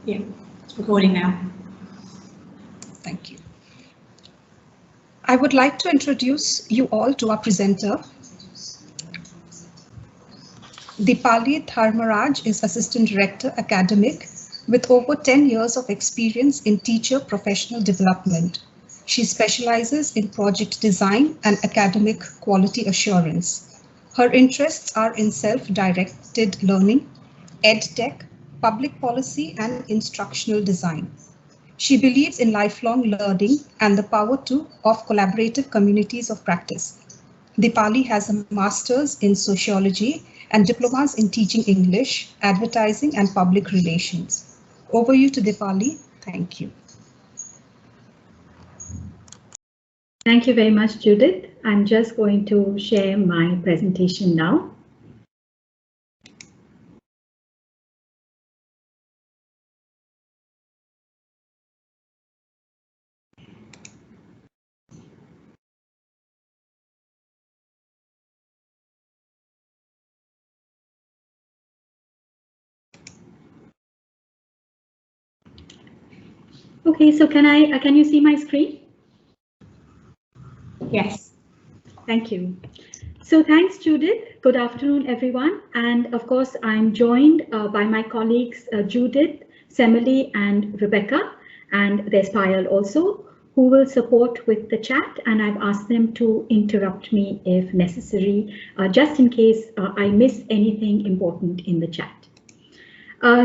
Yeah, it's recording now. Thank you. I would like to introduce you all to our presenter. Dipali Dharmaraj is Assistant Director Academic with over 10 years of experience in teacher professional development. She specializes in project design and academic quality assurance. Her interests are in self-directed learning, EdTech, public policy, and instructional design. She believes in lifelong learning and the power of collaborative communities of practice. Dipali has a master's in sociology and diplomas in teaching English, advertising, and public relations. Over you to Dipali. Thank you. Thank you very much, Judith. I'm just going to share my presentation now. Okay, so can you see my screen? Yes. Thank you. So thanks, Judith. Good afternoon, everyone. And of course, I'm joined by my colleagues, Judith, Semele, and Rebecca, and there's Payal also, who will support with the chat. And I've asked them to interrupt me if necessary, just in case I miss anything important in the chat.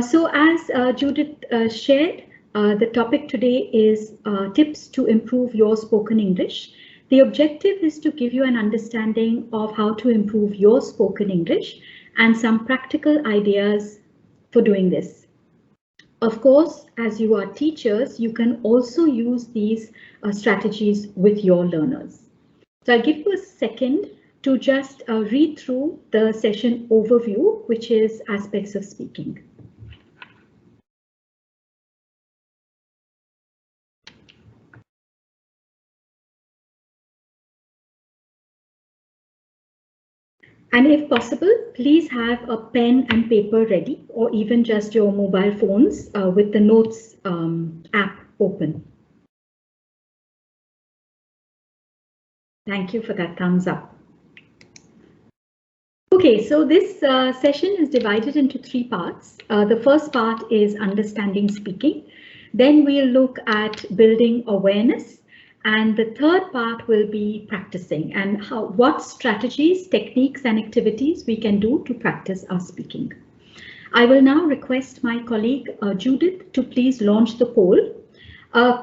So as Judith shared, the topic today is tips to improve your spoken English. The objective is to give you an understanding of how to improve your spoken English and some practical ideas for doing this. Of course, as you are teachers, you can also use these strategies with your learners. So I'll give you a second to just read through the session overview, which is aspects of speaking. And if possible, please have a pen and paper ready, or even just your mobile phones with the notes app open. Thank you for that thumbs up. Okay, so this session is divided into three parts. The first part is understanding speaking. Then we'll look at building awareness. And the third part will be practicing and what strategies, techniques, and activities we can do to practice our speaking. I will now request my colleague Judith to please launch the poll.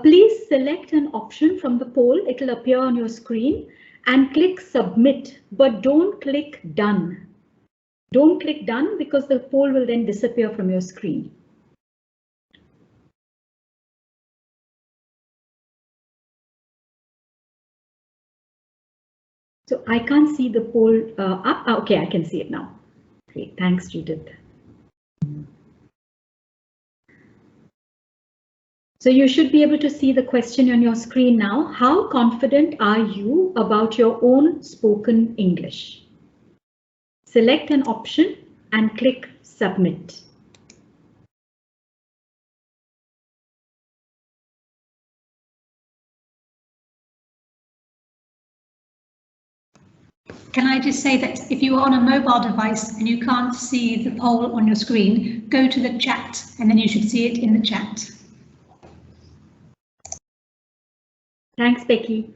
Please select an option from the poll. It will appear on your screen and click submit, but don't click done. Don't click done because the poll will then disappear from your screen. So I can't see the poll up. Okay, I can see it now. Great, thanks, Judith. So you should be able to see the question on your screen now. How confident are you about your own spoken English? Select an option and click submit. Can I just say that if you are on a mobile device and you can't see the poll on your screen, go to the chat and then you should see it in the chat. Thanks, Becky.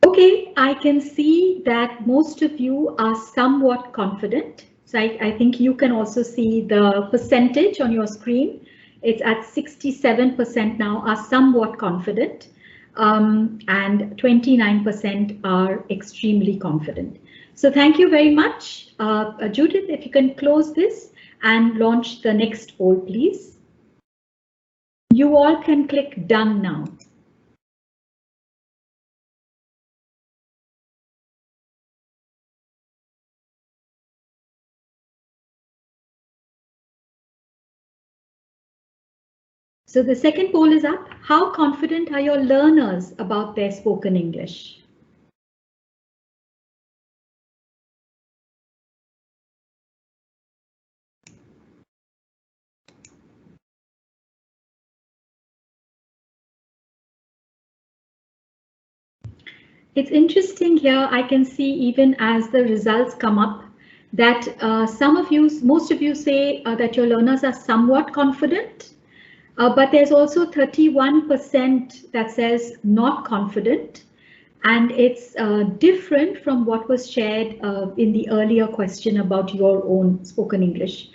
Okay, I can see that most of you are somewhat confident. So I think you can also see the percentage on your screen. It's at 67% now are somewhat confident. And 29% are extremely confident. So thank you very much. Judith, if you can close this and launch the next poll, please. You all can click done now. So the second poll is up. How confident are your learners about their spoken English? It's interesting here. I can see even as the results come up that most of you say that your learners are somewhat confident, but there's also 31% that says not confident. And it's different from what was shared in the earlier question about your own spoken English.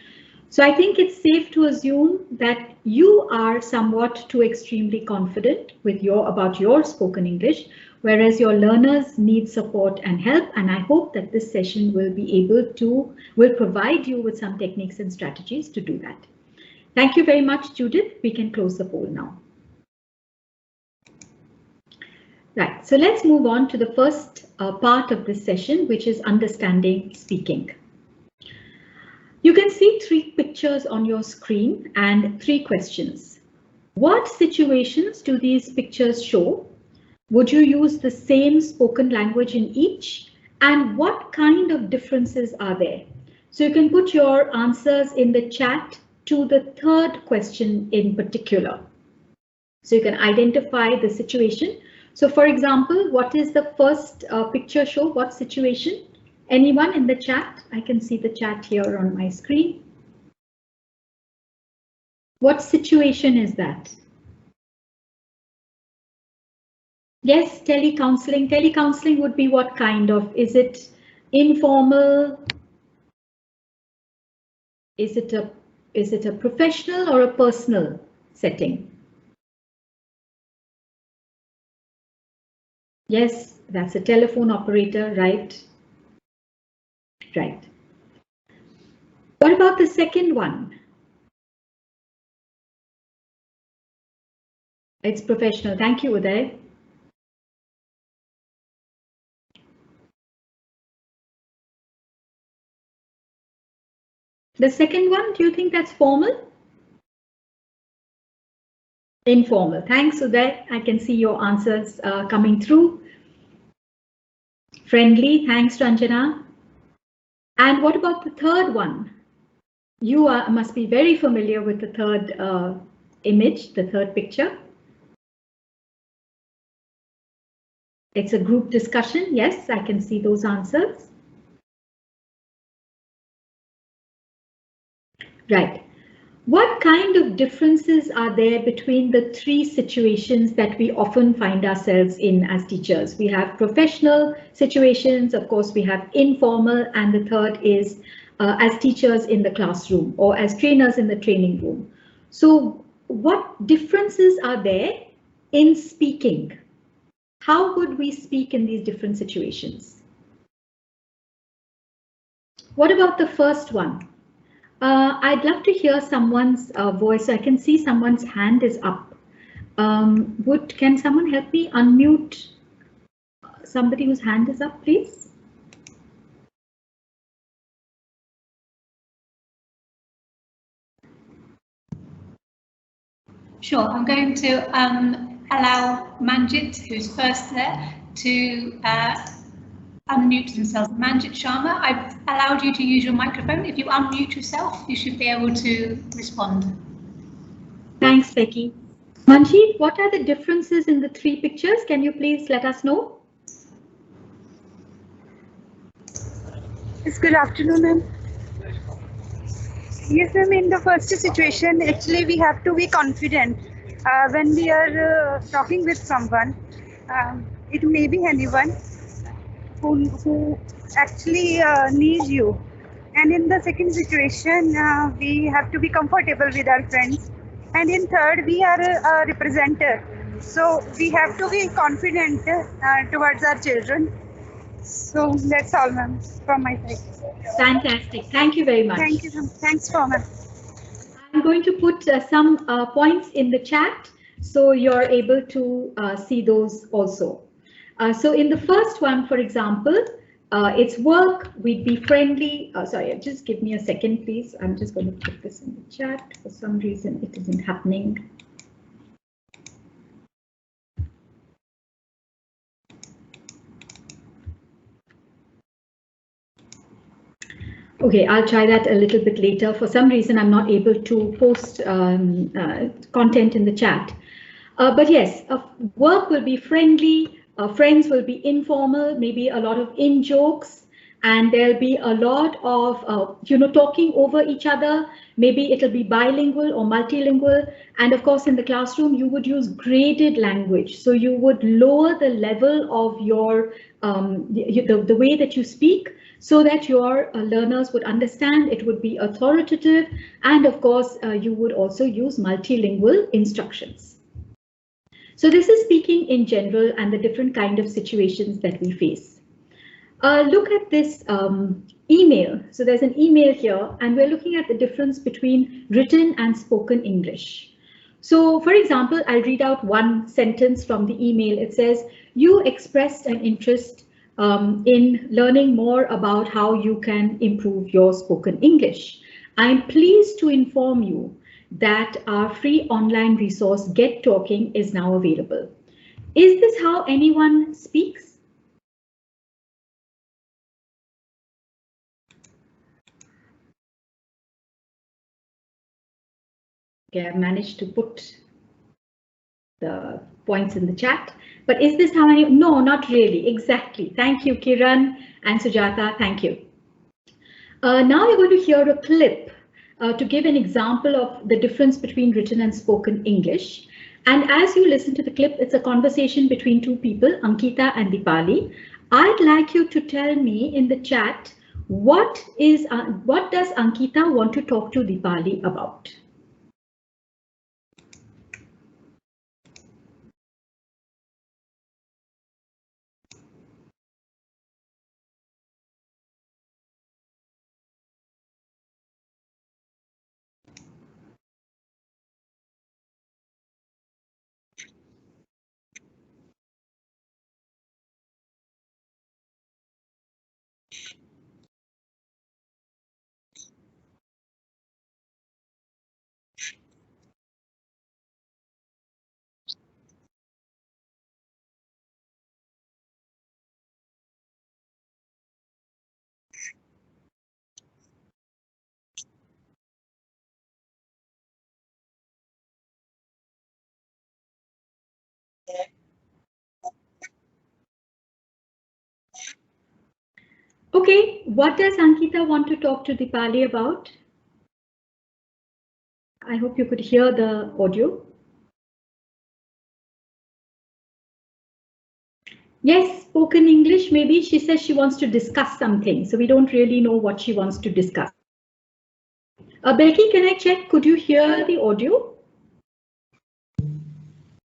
So I think it's safe to assume that you are somewhat too extremely confident with about your spoken English, whereas your learners need support and help. And I hope that this session will provide you with some techniques and strategies to do that. Thank you very much, Judith. We can close the poll now. Right, so let's move on to the first part of this session, which is understanding speaking. You can see 3 pictures on your screen and 3 questions. What situations do these pictures show? Would you use the same spoken language in each? And what kind of differences are there? So you can put your answers in the chat to the 3rd question in particular. So you can identify the situation. So for example, what is the first picture show? What situation? Anyone in the chat? I can see the chat here on my screen. What situation is that? Yes, telecounseling. Telecounseling would be what kind of? Is it informal? Is it a professional or a personal setting? Yes, that's a telephone operator, right? Right. What about the second one? It's professional. Thank you, Uday. The second one, do you think that's formal? Informal. Thanks, Uday. I can see your answers coming through. Friendly. Thanks, Ranjana. And what about the third one? You must be very familiar with the third image, the third picture. It's a group discussion. Yes, I can see those answers. Right. What kind of differences are there between the 3 situations that we often find ourselves in as teachers? We have professional situations, of course, we have informal, and the third is as teachers in the classroom or as trainers in the training room. So what differences are there in speaking? How would we speak in these different situations? What about the first one? I'd love to hear someone's voice. I can see someone's hand is up. Can someone help me unmute somebody whose hand is up, please? Sure, I'm going to allow Manjit, who's first there, to unmute themselves. Manjit Sharma, I've allowed you to use your microphone. If you unmute yourself, you should be able to respond. Thanks, Becky. Manjit, what are the differences in the 3 pictures? Can you please let us know? Yes, good afternoon, ma'am. Yes, ma'am, in the first situation, actually we have to be confident when we are talking with someone. It may be anyone who actually needs you. And in the second situation, we have to be comfortable with our friends. And in third, we are a representative. So we have to be confident towards our children. So that's all, ma'am, from my side. Fantastic. Thank you very much. Thank you. Thanks, ma'am. I'm going to put some points in the chat so you're able to see those also. So in the first one, for example, it's work, we'd be friendly. Sorry, just give me a second, please. I'm just going to put this in the chat. For some reason, it isn't happening. Okay, I'll try that a little bit later. For some reason, I'm not able to post content in the chat. But yes, work will be friendly. friends will be informal, maybe a lot of in jokes, and there'll be a lot of talking over each other. Maybe it'll be bilingual or multilingual, and of course in the classroom you would use graded language, so you would lower the level of your the way that you speak, so that your learners would understand. It would be authoritative, and of course you would also use multilingual instructions. So this is speaking in general and the different kind of situations that we face. Look at this email. So there's an email here, and we're looking at the difference between written and spoken English. So for example, I'll read out one sentence from the email. It says, you expressed an interest in learning more about how you can improve your spoken English. I'm pleased to inform you that our free online resource Get Talking is now available. Is this how anyone speaks? Okay, I've managed to put the points in the chat, but is this how any? No, not really. Exactly. Thank you, Kiran and Sujata. Thank you. Now you're going to hear a clip to give an example of the difference between written and spoken English. And as you listen to the clip, it's a conversation between two people, Ankita and Dipali. I'd like you to tell me in the chat, what does Ankita want to talk to Dipali about? Okay, what does Ankita want to talk to Dipali about? I hope you could hear the audio. Yes, spoken English. Maybe she says she wants to discuss something, so we don't really know what she wants to discuss. Becky, can I check? Could you hear the audio?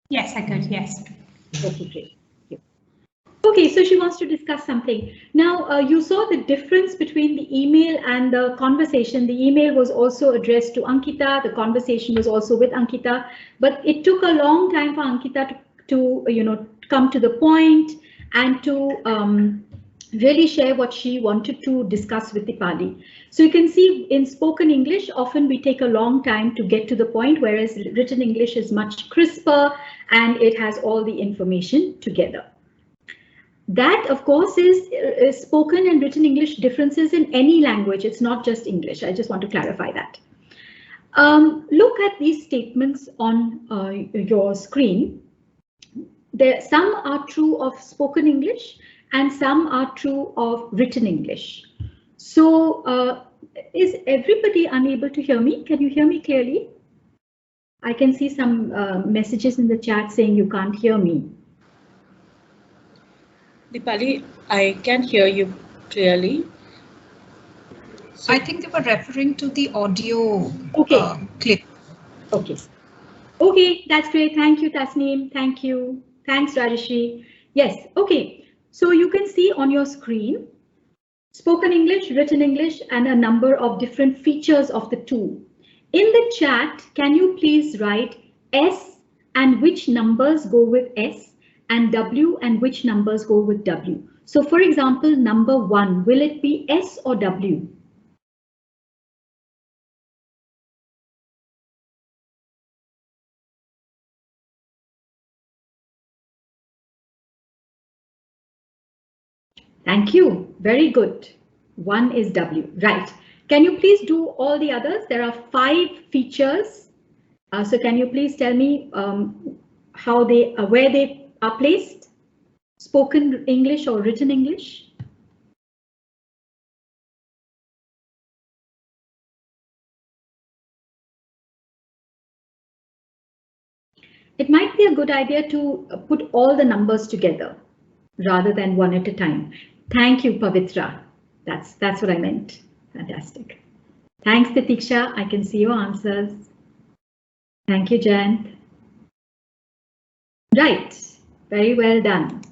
Yes, I could. Yes. Okay, great. Okay, so she wants to discuss something. Now, you saw the difference between the email and the conversation. The email was also addressed to Ankita. The conversation was also with Ankita, but it took a long time for Ankita to come to the point and to really share what she wanted to discuss with Dipali. So you can see in spoken English, often we take a long time to get to the point, whereas written English is much crisper and it has all the information together. That, of course, is spoken and written English differences in any language. It's not just English. I just want to clarify that. Look at these statements on your screen. Some are true of spoken English and some are true of written English. So is everybody unable to hear me? Can you hear me clearly? I can see some messages in the chat saying you can't hear me. Dipali, I can hear you clearly. So I think they were referring to the audio clip. Okay. Okay, that's great. Thank you, Tasneem. Thank you. Thanks, Rajeshri. Yes, okay. So you can see on your screen, spoken English, written English, and a number of different features of the two. In the chat, can you please write S and which numbers go with S, and W and which numbers go with W? So for example, number 1, will it be S or W? Thank you. Very good. 1 is W. Right. Can you please do all the others? There are 5 features. So can you please tell me how where they are placed? Spoken English or written English? It might be a good idea to put all the numbers together rather than one at a time. Thank you, Pavitra. That's what I meant. Fantastic. Thanks, Titiksha. I can see your answers. Thank you, Jayant. Right. Very well done.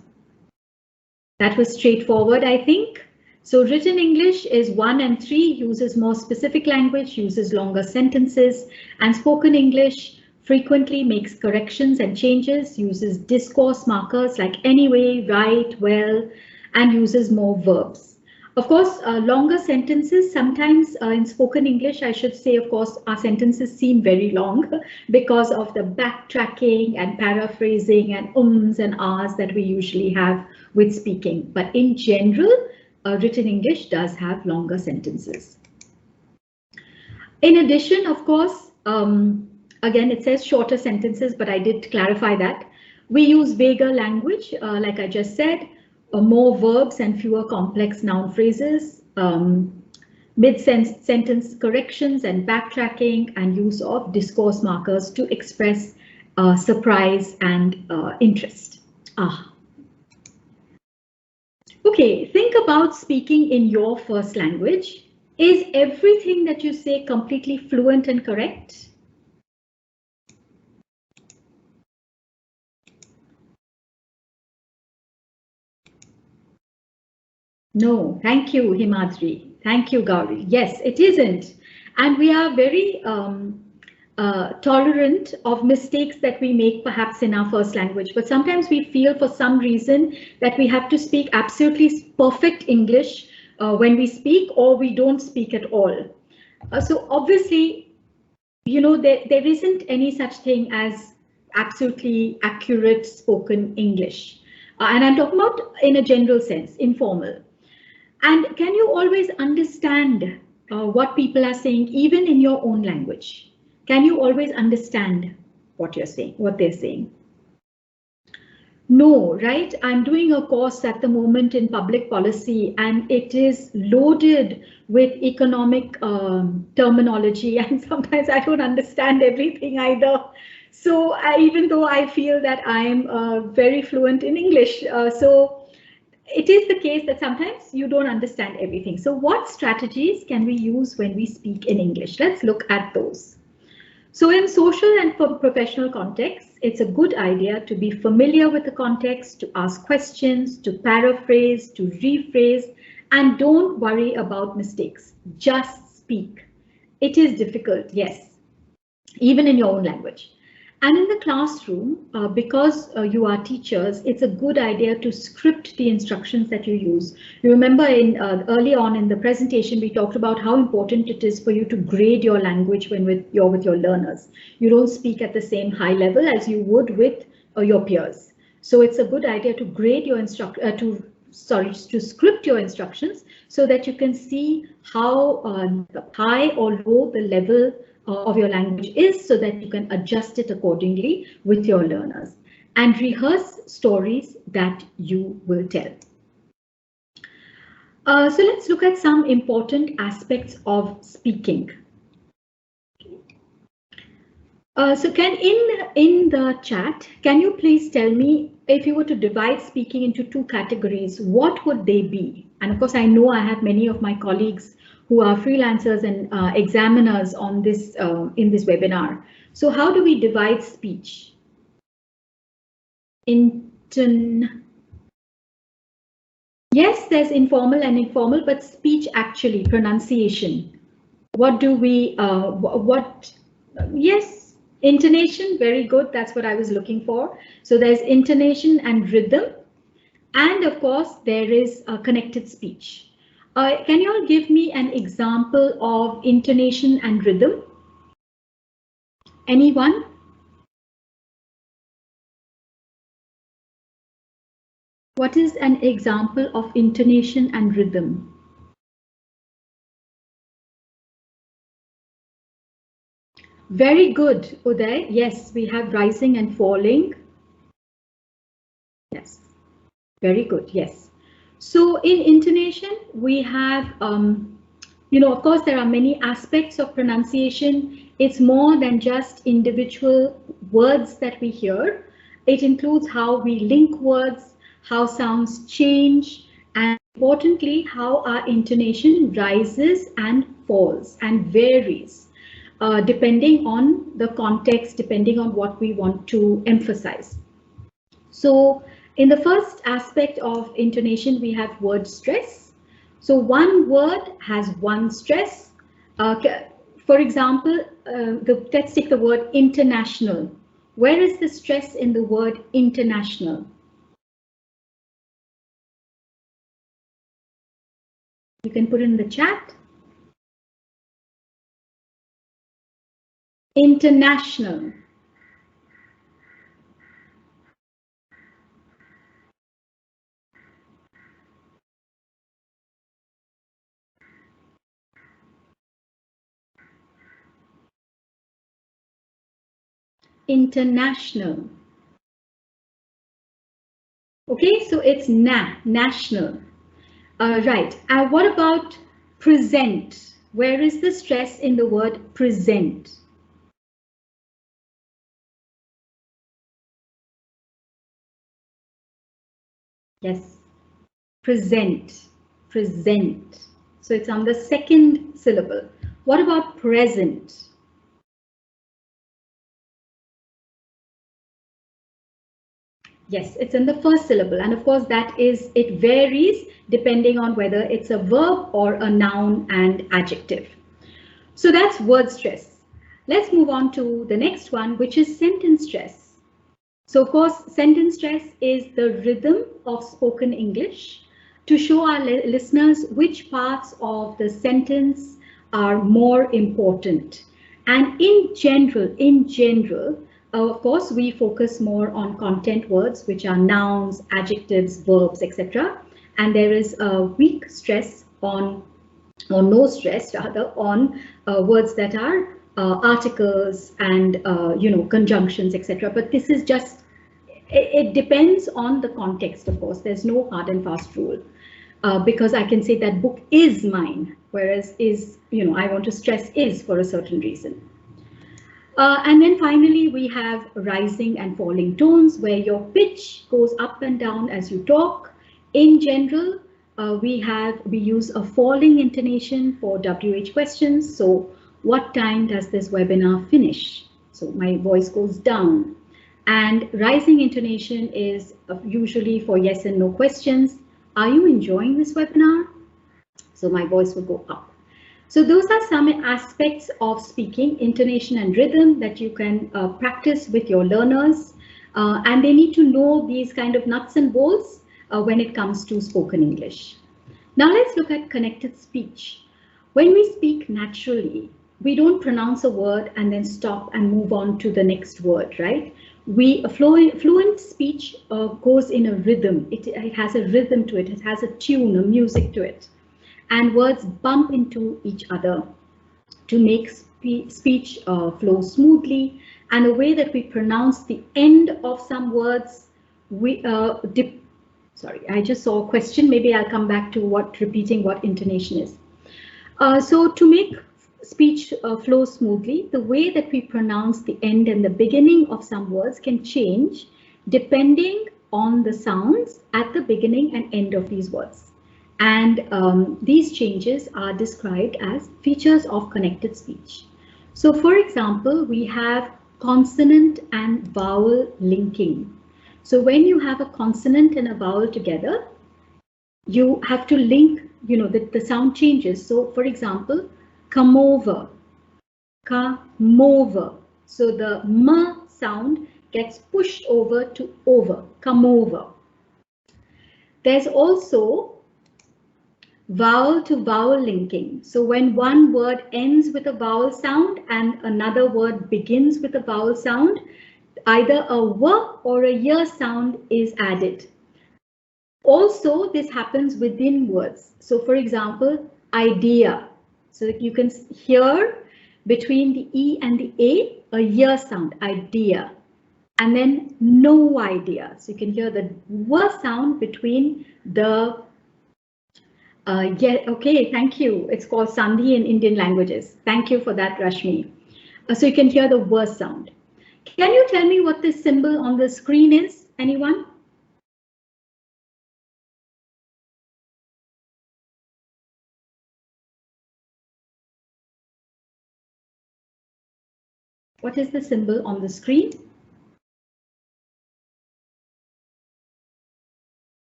That was straightforward, I think. So written English is 1 and 3, uses more specific language, uses longer sentences, and spoken English frequently makes corrections and changes, uses discourse markers like anyway, right, well, and uses more verbs. Of course, longer sentences, sometimes in spoken English, I should say, of course, our sentences seem very long because of the backtracking and paraphrasing and ums and ahs that we usually have with speaking. But in general, written English does have longer sentences. In addition, of course, again, it says shorter sentences, but I did clarify that. We use vaguer language, like I just said, more verbs and fewer complex noun phrases, mid-sentence corrections and backtracking, and use of discourse markers to express surprise and interest. Okay, think about speaking in your first language. Is everything that you say completely fluent and correct? No, thank you, Himadri. Thank you, Gauri. Yes, it isn't. And we are very tolerant of mistakes that we make perhaps in our first language, but sometimes we feel for some reason that we have to speak absolutely perfect English when we speak, or we don't speak at all. So obviously, you know, there isn't any such thing as absolutely accurate spoken English. And I'm talking about in a general sense, informal. And can you always understand what people are saying, even in your own language? Can you always understand what you're saying, what they're saying? No, right? I'm doing a course at the moment in public policy, and it is loaded with economic terminology, and sometimes I don't understand everything either. So even though I feel that I'm very fluent in English, so it is the case that sometimes you don't understand everything. So what strategies can we use when we speak in English? Let's look at those. So in social and professional contexts, it's a good idea to be familiar with the context, to ask questions, to paraphrase, to rephrase, and don't worry about mistakes. Just speak. It is difficult, yes, even in your own language. And in the classroom, because you are teachers, it's a good idea to script the instructions that you use. You remember in early on in the presentation, we talked about how important it is for you to grade your language when you're with your learners. You don't speak at the same high level as you would with your peers. So it's a good idea to grade your to script your instructions so that you can see how high or low the level of your language is, so that you can adjust it accordingly with your learners, and rehearse stories that you will tell. So let's look at some important aspects of speaking. So in the chat, can you please tell me, if you were to divide speaking into two categories, what would they be? And of course, I know I have many of my colleagues who are freelancers and examiners on this in this webinar. So how do we divide speech? Yes, there's informal and informal, but speech actually, pronunciation. What do we, yes, intonation, very good, that's what I was looking for. So there's intonation and rhythm, and of course there is a connected speech. Can you all give me an example of intonation and rhythm? Anyone? What is an example of intonation and rhythm? Very good, Uday. Yes, we have rising and falling. Yes, Very good. Yes. So in intonation, we have, of course, there are many aspects of pronunciation. It's more than just individual words that we hear. It includes how we link words, how sounds change, and importantly, how our intonation rises and falls and varies, depending on the context, depending on what we want to emphasize. So in the first aspect of intonation, we have word stress. So one word has one stress. For example, let's take the word international. Where is the stress in the word international? You can put it in the chat. International. International. Okay, so it's national. Right. What about present? Where is the stress in the word present? Yes, present, present. So it's on the second syllable. What about present? Yes, it's in the first syllable, and of course it varies depending on whether it's a verb or a noun and adjective. So that's word stress. Let's move on to the next one, which is sentence stress. So of course, sentence stress is the rhythm of spoken English to show our listeners which parts of the sentence are more important. And in general, of course, we focus more on content words, which are nouns, adjectives, verbs, etc. And there is a weak stress on, or no stress rather, on words that are articles and conjunctions, etc. But this is just, it depends on the context, of course. There's no hard and fast rule, because I can say that book is mine, whereas is, I want to stress is for a certain reason. And then finally, we have rising and falling tones, where your pitch goes up and down as you talk. In general, we use a falling intonation for WH questions. So what time does this webinar finish? So my voice goes down. And rising intonation is usually for yes and no questions. Are you enjoying this webinar? So my voice will go up. So those are some aspects of speaking, intonation and rhythm, that you can practice with your learners. And they need to know these kind of nuts and bolts when it comes to spoken English. Now let's look at connected speech. When we speak naturally, we don't pronounce a word and then stop and move on to the next word, right? Fluent speech goes in a rhythm. It has a rhythm to it. It has a tune, a music to it. And words bump into each other to make speech flow smoothly. And the way that we pronounce the end of some words, sorry, I just saw a question. Maybe I'll come back to repeating what intonation is. So to make speech flow smoothly, the way that we pronounce the end and the beginning of some words can change depending on the sounds at the beginning and end of these words. And these changes are described as features of connected speech. So for example, we have consonant and vowel linking. So when you have a consonant and a vowel together, you have to link, the sound changes. So for example, come over, come over. So the m sound gets pushed over to over, come over. There's also vowel to vowel linking. So when one word ends with a vowel sound and another word begins with a vowel sound, either a w or a y sound is added. Also, this happens within words. So for example, idea. So you can hear between the E and the A, a y sound, idea. and then no idea. So you can hear the W sound between the yeah, okay, thank you. It's called Sandhi in Indian languages. Thank you for that, Rashmi. So you can hear the W sound. Can you tell me what this symbol on the screen is? Anyone? What is the symbol on the screen?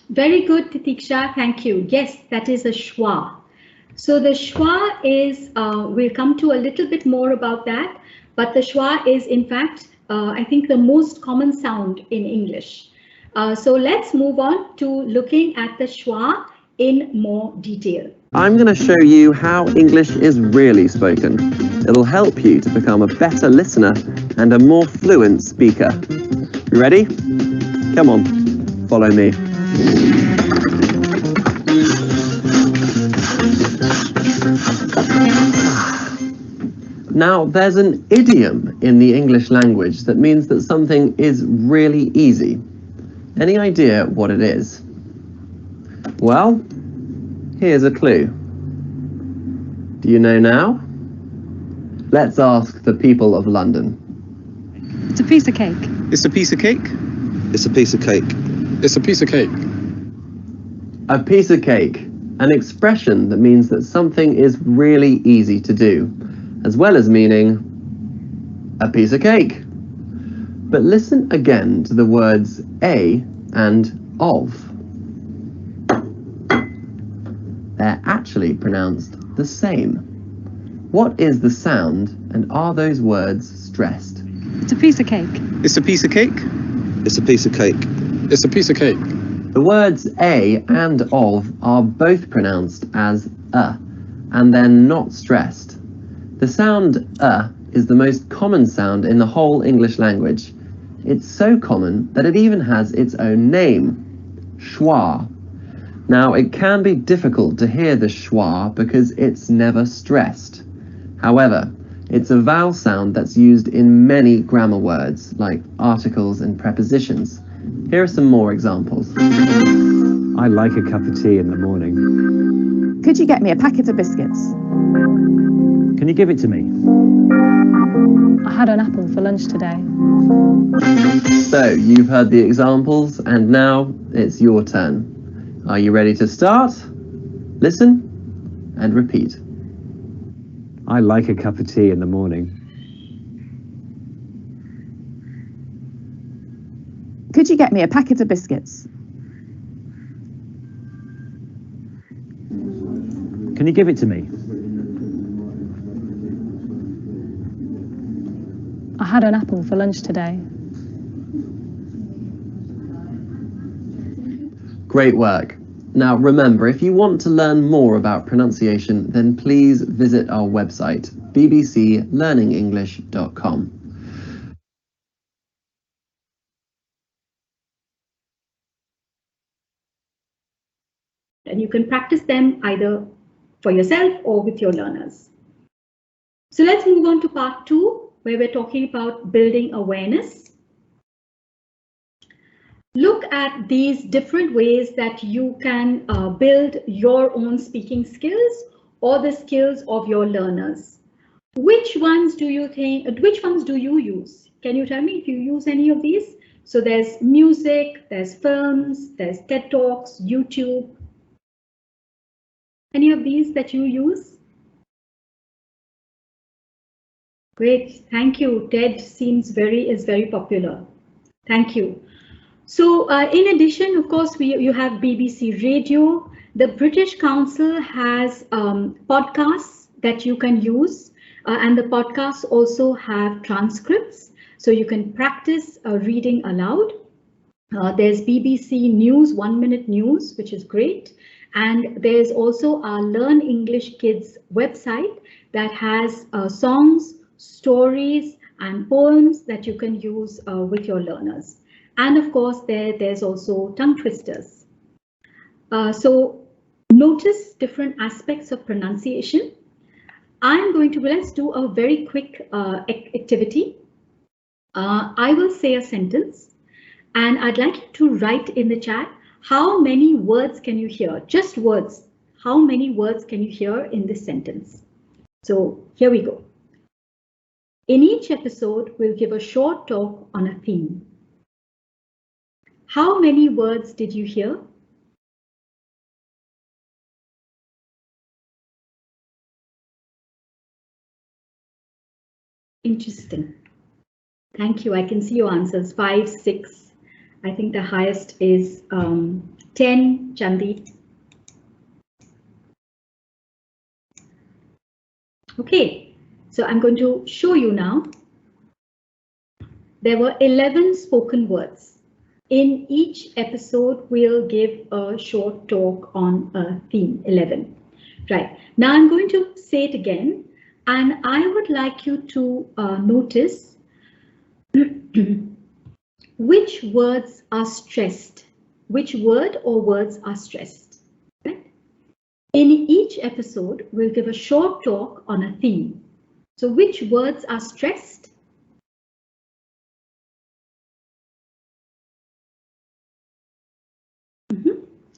Very good, Titiksha. Thank you. Yes, that is a schwa. So the schwa is, we'll come to a little bit more about that, but the schwa is in fact, I think the most common sound in English. So let's move on to looking at the schwa in more detail. I'm going to show you how English is really spoken. It'll help you to become a better listener and a more fluent speaker. You ready? Come on, follow me. Now, there's an idiom in the English language that means that something is really easy. Any idea what it is? Well, here's a clue. Do you know now? Let's ask the people of London. It's a piece of cake. It's a piece of cake. It's a piece of cake. It's a piece of cake. A piece of cake, an expression that means that something is really easy to do, as well as meaning a piece of cake. But listen again to the words a and of. They're actually pronounced the same. What is the sound, and are those words stressed? It's a piece of cake. It's a piece of cake. It's a piece of cake. It's a piece of cake. The words a and of are both pronounced as and they're not stressed. The sound is the most common sound in the whole English language. It's so common that it even has its own name, schwa. Now, it can be difficult to hear the schwa because it's never stressed. However, it's a vowel sound that's used in many grammar words, like articles and prepositions. Here are some more examples. I like a cup of tea in the morning. Could you get me a packet of biscuits? Can you give it to me? I had an apple for lunch today. So, you've heard the examples, and now it's your turn. Are you ready to start? Listen and repeat. I like a cup of tea in the morning. Could you get me a packet of biscuits? Can you give it to me? I had an apple for lunch today. Great work. Now remember, if you want to learn more about pronunciation, then please visit our website, bbclearningenglish.com. And you can practice them either for yourself or with your learners. So let's move on to part 2, where we're talking about building awareness. Look at these different ways that you can build your own speaking skills or the skills of your learners. Which ones do you use? Can you tell me if you use any of these? So there's music, there's films, there's TED Talks, YouTube. Any of these that you use? Great, thank you. TED is very popular. Thank you. So in addition, of course, you have BBC Radio. The British Council has podcasts that you can use, and the podcasts also have transcripts, so you can practice reading aloud. There's BBC News, 1 Minute News, which is great. And there's also our Learn English Kids website that has songs, stories, and poems that you can use with your learners. And of course, there's also tongue twisters. So notice different aspects of pronunciation. I'm going to, let's do a very quick activity. I will say a sentence and I'd like you to write in the chat, how many words can you hear? Just words. How many words can you hear in this sentence? So here we go. In each episode, we'll give a short talk on a theme. How many words did you hear? Interesting. Thank you. I can see your answers. 5, 6. I think the highest is 10, Chandeep. Okay, so I'm going to show you now. There were 11 spoken words. In each episode, we'll give a short talk on a theme, 11. Right, now I'm going to say it again, and I would like you to notice which words are stressed, which word or words are stressed. Right? In each episode, we'll give a short talk on a theme. So which words are stressed?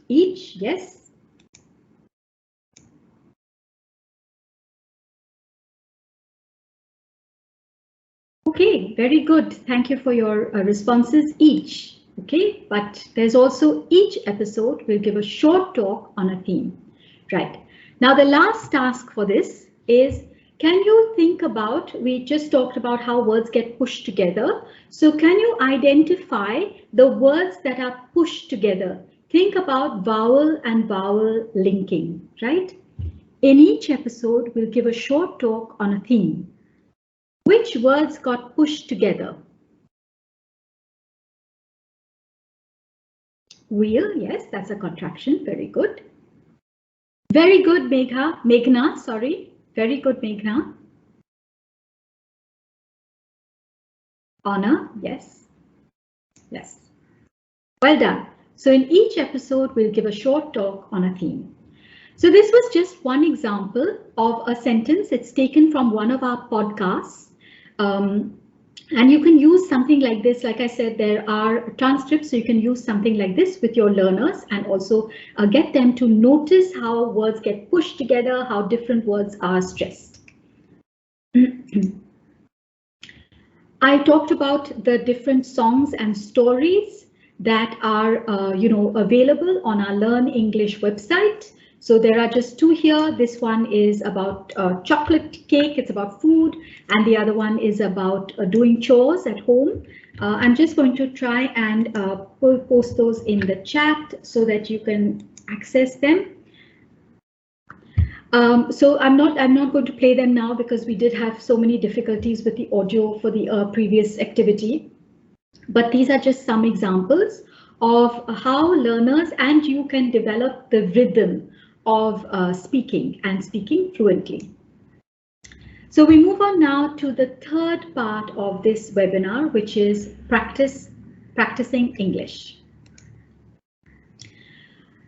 Each, yes. Okay, very good. Thank you for your responses. Each, okay, but there's also each episode will give a short talk on a theme. Right, now the last task for this is, can you think about, we just talked about how words get pushed together. So can you identify the words that are pushed together? Think about vowel and vowel linking, right? In each episode, we'll give a short talk on a theme. Which words got pushed together? Wheel, yes, that's a contraction. Very good. Very good, Meghna, sorry. Very good, Meghna. Honor, yes. Yes. Well done. So in each episode, we'll give a short talk on a theme. So this was just one example of a sentence. It's taken from one of our podcasts. And you can use something like this. Like I said, there are transcripts, so you can use something like this with your learners and also get them to notice how words get pushed together, how different words are stressed. I talked about the different songs and stories that are available on our Learn English website. So there are just 2 here. This one is about chocolate cake, it's about food, and the other one is about doing chores at home. I'm just going to try and post those in the chat so that you can access them. So I'm not going to play them now because we did have so many difficulties with the audio for the previous activity. But these are just some examples of how learners and you can develop the rhythm of speaking and speaking fluently. So we move on now to the third part of this webinar, which is practicing English.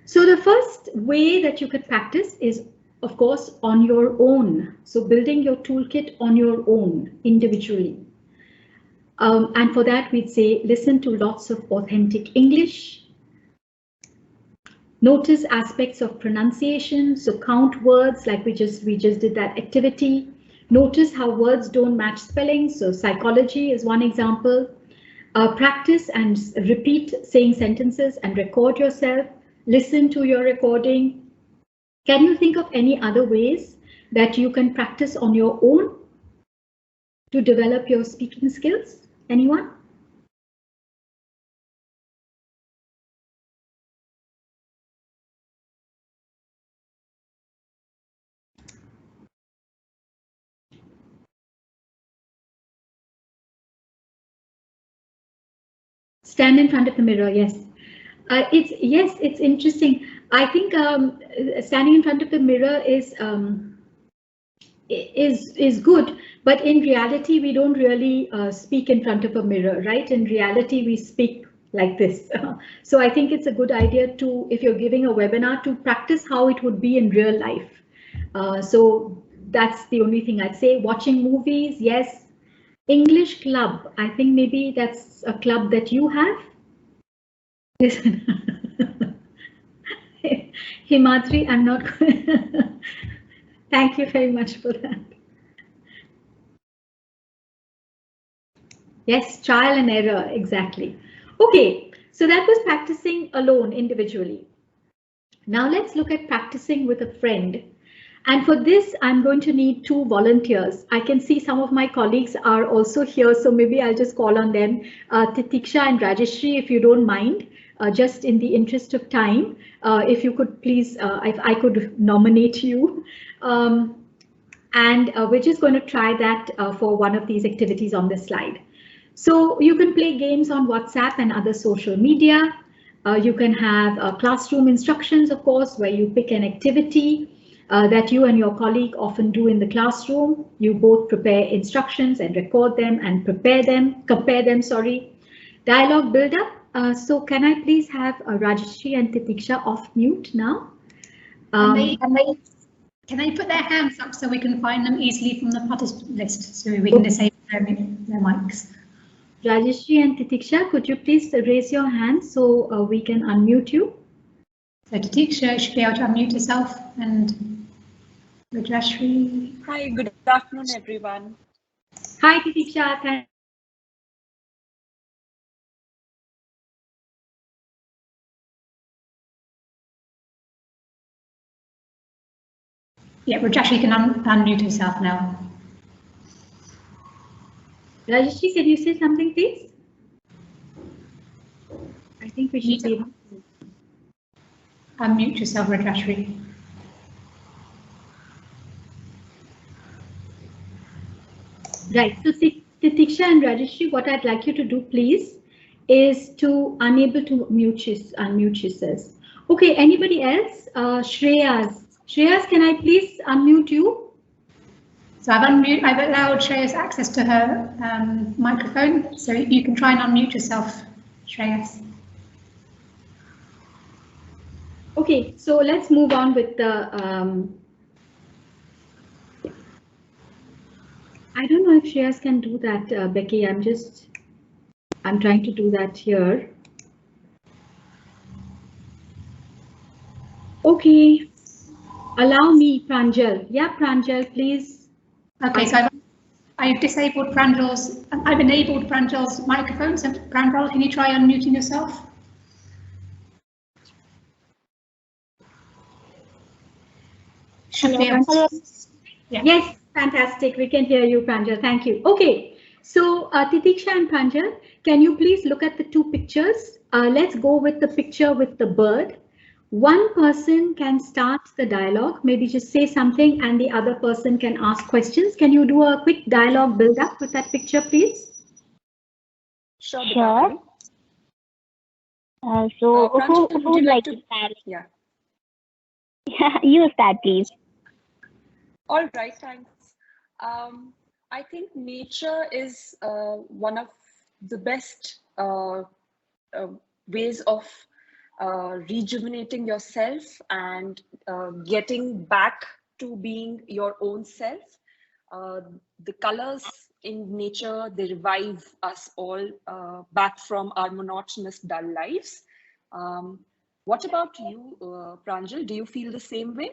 So the first way that you could practice is, of course, on your own. So building your toolkit on your own individually. And for that, we'd say listen to lots of authentic English. Notice aspects of pronunciation, so count words like we just did that activity. Notice how words don't match spelling, so psychology is one example. Practice and repeat saying sentences and record yourself. Listen to your recording. Can you think of any other ways that you can practice on your own to develop your speaking skills? Anyone? Stand in front of the mirror, yes. It's interesting. I think standing in front of the mirror is good, but in reality, we don't really speak in front of a mirror, right? In reality, we speak like this. So I think it's a good idea to, if you're giving a webinar, to practice how it would be in real life. So that's the only thing I'd say. Watching movies, yes. English club, I think maybe that's a club that you have. Himadri, I'm not. Thank you very much for that. Yes, trial and error, exactly. Okay, so that was practicing alone individually. Now let's look at practicing with a friend. And for this, I'm going to need 2 volunteers. I can see some of my colleagues are also here, so maybe I'll just call on them. Titiksha and Rajeshri, if you don't mind, just in the interest of time, if you could please, if I could nominate you. And we're just going to try that for one of these activities on this slide. So you can play games on WhatsApp and other social media. You can have classroom instructions, of course, where you pick an activity that you and your colleague often do in the classroom. You both prepare instructions and record them and compare them, sorry. Dialogue build-up. So can I please have Rajeshri and Titiksha off mute now? Can they put their hands up so we can find them easily from the participant list, so we can disable their mics? Rajeshri and Titiksha, could you please raise your hand so we can unmute you? So Titiksha should be able to unmute herself, and Rajeshri. Hi, good afternoon, everyone. Hi, Titiksha. Yeah, Rajeshri can unmute herself now. Rajeshri, can you say something, please? I think we should be able to unmute yourself, Rajeshri. Right. So Titiksha and Rajeshri, what I'd like you to do, please, is to unmute yourselves. Okay. Anybody else? Shreyas. Shreyas, can I please unmute you? So I've allowed Shreyas access to her microphone, so you can try and unmute yourself, Shreyas. Okay, so let's move on with the. I don't know if Shreyas can do that, Becky. I'm trying to do that here. Okay, allow me, Pranjal. Yeah, Pranjal, please. Okay, so I've disabled Pranjal's. I've enabled Pranjal's microphone. So Pranjal, can you try unmuting yourself? Hello. Yeah. Yes, fantastic. We can hear you, Pranjal. Thank you. Okay, so Titiksha and Pranjal, can you please look at the 2 pictures? Let's go with the picture with the bird. One person can start the dialogue, maybe just say something, and the other person can ask questions. Can you do a quick dialogue build up with that picture, please? Sure. So who would like to start? Yeah. You start, please. All right, thanks. I think nature is one of the best ways of rejuvenating yourself and getting back to being your own self. The colors in nature, they revive us all back from our monotonous, dull lives. What about you, Pranjal? Do you feel the same way?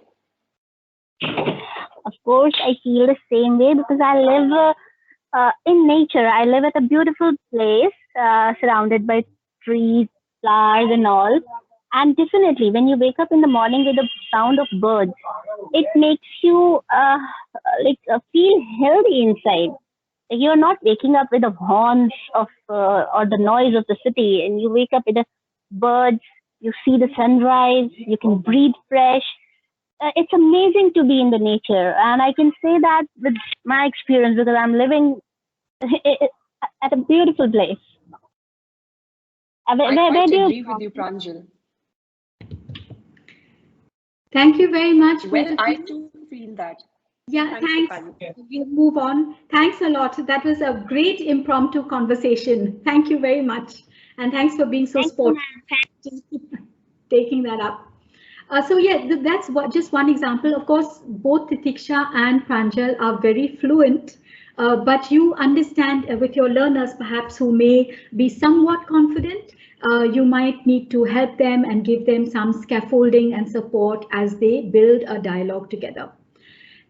Of course, I feel the same way because I live in nature. I live at a beautiful place surrounded by trees, flowers and all. And definitely when you wake up in the morning with the sound of birds, it makes you feel healthy inside. You're not waking up with the horns of or the noise of the city, and you wake up with the birds, you see the sunrise, you can breathe fresh. It's amazing to be in the nature, and I can say that with my experience because I'm living at a beautiful place. I quite agree with you, Pranjal. Thank you very much. Well, I too feel that. Yeah, thanks. We'll move on. Thanks a lot. That was a great impromptu conversation. Thank you very much. And thanks for being so sportive, taking that up. So yeah, that's just one example. Of course, both Titiksha and Pranjal are very fluent, but you understand with your learners perhaps who may be somewhat confident, you might need to help them and give them some scaffolding and support as they build a dialogue together.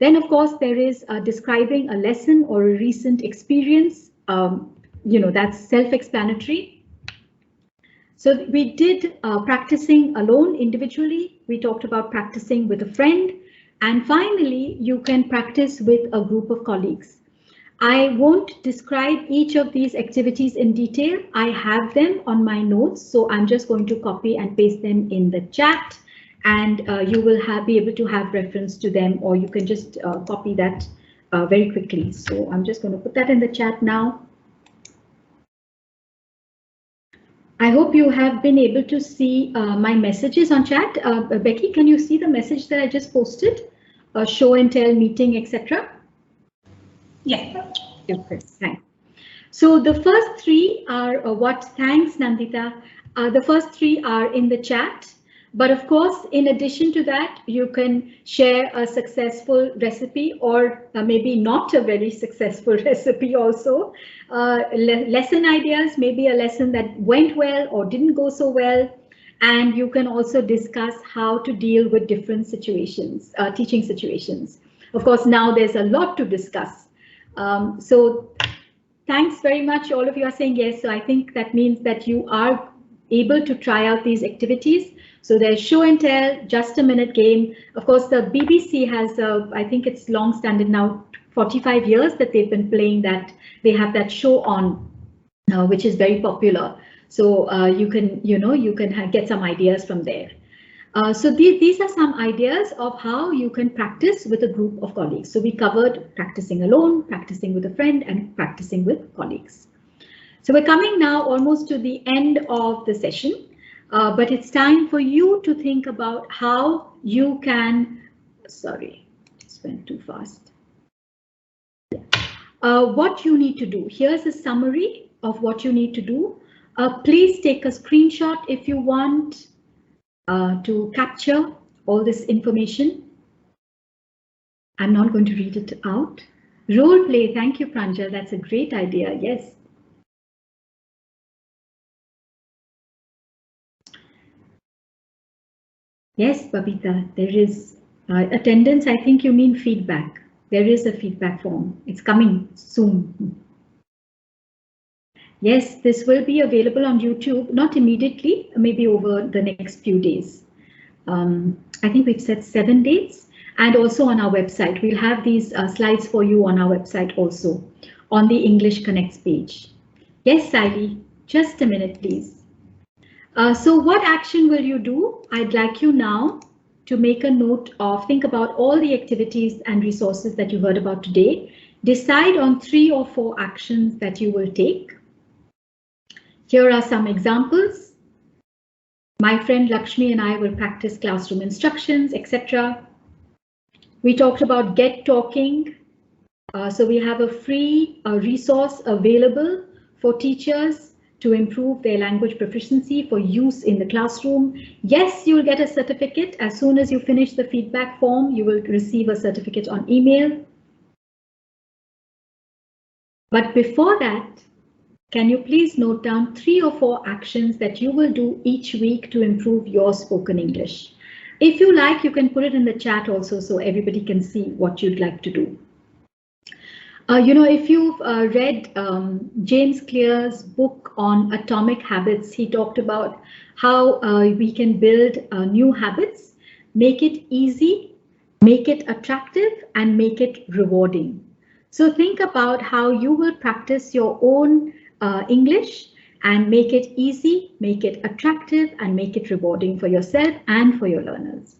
Then, of course, there is describing a lesson or a recent experience. That's self-explanatory. So we did practicing alone individually. We talked about practicing with a friend. And finally, you can practice with a group of colleagues. I won't describe each of these activities in detail. I have them on my notes, so I'm just going to copy and paste them in the chat, and you will be able to have reference to them, or you can just copy that very quickly. So I'm just going to put that in the chat now. I hope you have been able to see my messages on chat. Becky, can you see the message that I just posted? Show and tell, meeting, etc. Yeah. Okay, thanks. So the first three are thanks, Nandita. The first three are in the chat. But of course, in addition to that, you can share a successful recipe or maybe not a very successful recipe also. Lesson ideas, maybe a lesson that went well or didn't go so well. And you can also discuss how to deal with different situations, teaching situations. Of course, now there's a lot to discuss. So thanks very much. All of you are saying yes. So I think that means that you are able to try out these activities. So there's show and tell, just a minute game. Of course, the BBC has, I think it's long standing now, 45 years that they've been playing that. They have that show on, which is very popular. So you can get some ideas from there. So these are some ideas of how you can practice with a group of colleagues. So we covered practicing alone, practicing with a friend, and practicing with colleagues. So we're coming now almost to the end of the session. But it's time for you to think about how you can, sorry, this went too fast. What you need to do. Here's a summary of what you need to do. Please take a screenshot if you want to capture all this information. I'm not going to read it out. Role play, thank you, Pranjal. That's a great idea, yes. Yes, Babita, there is attendance. I think you mean feedback. There is a feedback form. It's coming soon. Yes, this will be available on YouTube, not immediately, maybe over the next few days. I think we've set 7 dates, and also on our website. We'll have these slides for you on our website also, on the English Connects page. Yes, Sally, just a minute, please. So what action will you do? I'd like you now to make a note of, think about all the activities and resources that you heard about today. Decide on 3 or 4 actions that you will take. Here are some examples. My friend Lakshmi and I will practice classroom instructions, etc. We talked about Get Talking. So we have a free resource available for teachers to improve their language proficiency for use in the classroom. Yes, you'll get a certificate. As soon as you finish the feedback form, you will receive a certificate on email. But before that, can you please note down 3 or 4 actions that you will do each week to improve your spoken English? If you like, you can put it in the chat also so everybody can see what you'd like to do. If you've read James Clear's book on atomic habits, he talked about how we can build new habits, make it easy, make it attractive, and make it rewarding. So think about how you will practice your own English and make it easy, make it attractive, and make it rewarding for yourself and for your learners.